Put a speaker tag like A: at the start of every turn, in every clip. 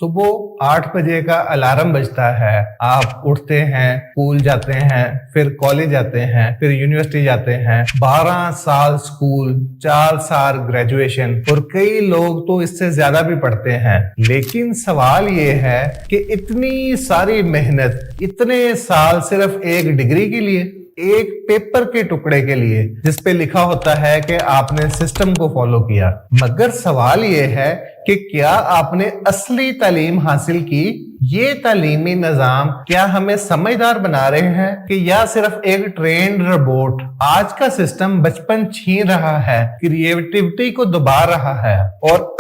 A: सुबह 8 बजे का अलार्म बजता है, आप उठते हैं, स्कूल जाते हैं, फिर कॉलेज जाते हैं, फिर यूनिवर्सिटी जाते हैं, 12 साल स्कूल, 4 साल ग्रेजुएशन और कई लोग तो इससे ज्यादा भी पढ़ते हैं। लेकिन सवाल ये है कि इतनी सारी मेहनत, इतने साल सिर्फ एक डिग्री के लिए, एक पेपर के टुकड़े के लिए जिसपे लिखा होता है कि आपने सिस्टम को फॉलो किया। मगर सवाल ये है कि क्या आपने असली तालीम हासिल की? ये तालीमी निजाम क्या हमें समझदार बना रहे हैं कि या सिर्फ एक ट्रेंड रोबोट? आज का सिस्टम बचपन छीन रहा है, क्रिएटिविटी को दबा रहा है और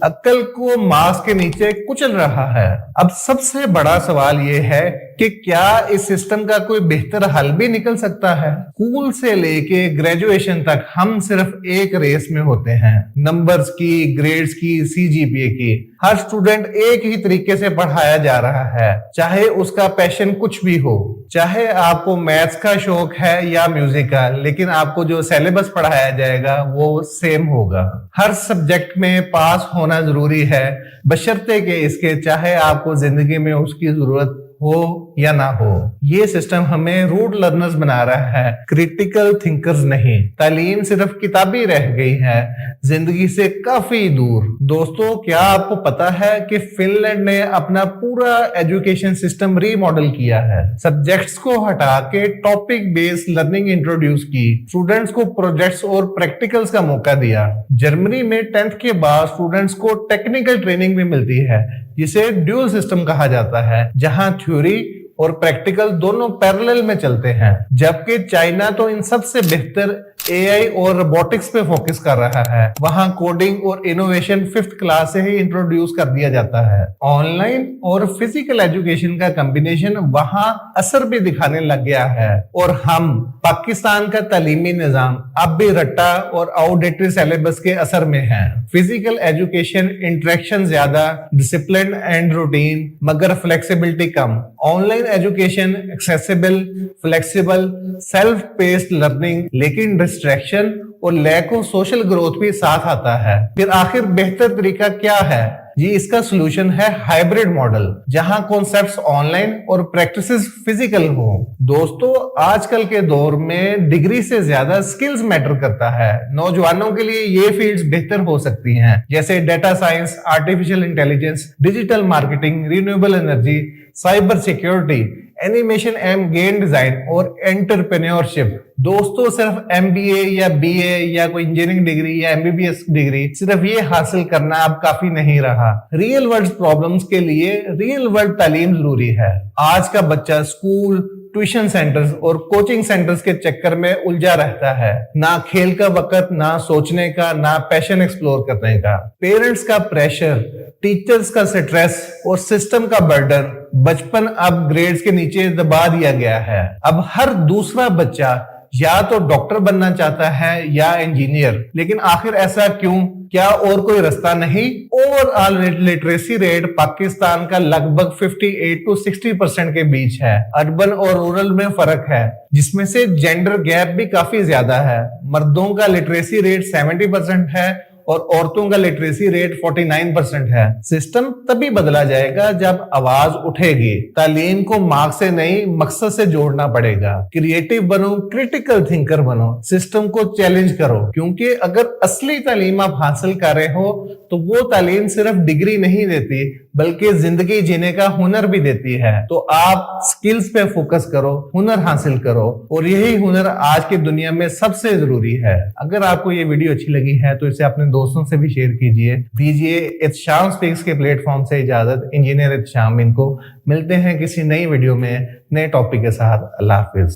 A: अक्ल को मांस के नीचे कुचल रहा है। अब सबसे बड़ा सवाल यह है कि क्या इस सिस्टम का कोई बेहतर हल भी निकल सकता है? स्कूल से लेके ग्रेजुएशन तक हम सिर्फ एक रेस में होते हैं, नंबर्स की, ग्रेड्स की, सीजीपीए की। हर स्टूडेंट एक ही तरीके से पढ़ाया जा रहा है, चाहे उसका पैशन कुछ भी हो, चाहे आपको मैथ्स का शौक है या म्यूजिक का, लेकिन आपको जो सिलेबस पढ़ाया जाएगा वो सेम होगा। हर सब्जेक्ट में पास होना जरूरी है, बशर्ते कि इसके चाहे आपको जिंदगी में उसकी जरूरत हो या ना हो। ये सिस्टम हमें रूट लर्नर्स बना रहा है, क्रिटिकल थिंकर्स नहीं। तालीम सिर्फ किताबी रह गई है, जिंदगी से काफी दूर। दोस्तों, क्या आपको पता है कि फिनलैंड ने अपना पूरा एजुकेशन सिस्टम रीमॉडल किया है? सब्जेक्ट्स को हटा के टॉपिक बेस्ड लर्निंग इंट्रोड्यूस की, स्टूडेंट्स को प्रोजेक्ट्स और प्रैक्टिकल्स का मौका दिया। जर्मनी में 10th के बाद स्टूडेंट्स को टेक्निकल ट्रेनिंग भी मिलती है, जिसे ड्यूल सिस्टम कहा जाता है, जहां थ्योरी और प्रैक्टिकल दोनों पैरेलल में चलते हैं। जबकि चाइना तो इन सबसे बेहतर एआई और रोबोटिक्स पे फोकस कर रहा है। वहां कोडिंग और इनोवेशन 5th क्लास से ही इंट्रोड्यूस कर दिया जाता है। ऑनलाइन और फिजिकल एजुकेशन का कॉम्बिनेशन वहां असर भी दिखाने लग गया है। और हम पाकिस्तान का तालीमी निजाम अब भी रट्टा और आउटडेटेड सिलेबस के असर में है। फिजिकल एजुकेशन इंटरेक्शन ज्यादा, डिसिप्लिन एंड रूटीन, मगर फ्लेक्सिबिलिटी कम। Online education accessible, flexible, self paced learning, लेकिन डिस्ट्रैक्शन और लैक ऑफ सोशल ग्रोथ भी साथ आता है। फिर आखिर बेहतर तरीका क्या है? जी, इसका सोल्यूशन है हाइब्रिड मॉडल, जहां कॉन्सेप्ट्स ऑनलाइन और प्रैक्टिसेस फिजिकल हो। दोस्तों, आजकल के दौर में डिग्री से ज्यादा स्किल्स मैटर करता है। नौजवानों के लिए ये फील्ड्स बेहतर हो सकती हैं, जैसे data science, artificial intelligence, digital marketing, renewable energy, cyber security, animation end game design और एंटरप्रेन्योरशिप। दोस्तों, सिर्फ एमबीए या बीए या कोई इंजीनियरिंग डिग्री या एमबीबीएस डिग्री सिर्फ ये हासिल करना अब काफी नहीं रहा। रियल वर्ल्ड प्रॉब्लम्स के लिए रियल वर्ल्ड तालीम जरूरी है। आज का बच्चा स्कूल, ट्यूशन सेंटर्स और कोचिंग सेंटर्स के चक्कर में उलझा रहता है। ना खेल का वक्त, ना सोचने का, ना पैशन एक्सप्लोर करने का। पेरेंट्स का प्रेशर, टीचर्स का स्ट्रेस और सिस्टम का बर्डन बचपन अब ग्रेड्स के नीचे दबा दिया गया है। अब हर दूसरा बच्चा या तो डॉक्टर बनना चाहता है या इंजीनियर, लेकिन आखिर ऐसा क्यों? क्या और कोई रास्ता नहीं? ओवरऑल लिटरेसी रेट पाकिस्तान का लगभग 58 to 60% के बीच है। अर्बन और रूरल में फर्क है, जिसमें से जेंडर गैप भी काफी ज्यादा है। मर्दों का लिटरेसी रेट 70% है और औरतों का लिटरेसी रेट 49% है। सिस्टम तभी बदला जाएगा जब आवाज उठेगी। तालीम को मार्क्स से नहीं, मकसद से जोड़ना पड़ेगा। क्रिएटिव बनो, क्रिटिकल थिंकर बनो, सिस्टम को चैलेंज करो, क्योंकि अगर असली तालीम आप हासिल कर रहे हो तो वो तालीम सिर्फ डिग्री नहीं देती, बल्कि जिंदगी जीने का हुनर भी देती है। तो आप स्किल्स पे फोकस करो, हुनर हासिल करो, और यही हुनर आज की दुनिया में सबसे जरूरी है। अगर आपको ये वीडियो अच्छी लगी है तो इसे अपने दोस्तों से भी शेयर कीजिए। दीजिए इत्शाम स्पीक्स के प्लेटफॉर्म से इजाजत। इंजीनियर इत्शाम इनको मिलते हैं किसी नई वीडियो में नए टॉपिक के साथ। अल्लाह हाफिज।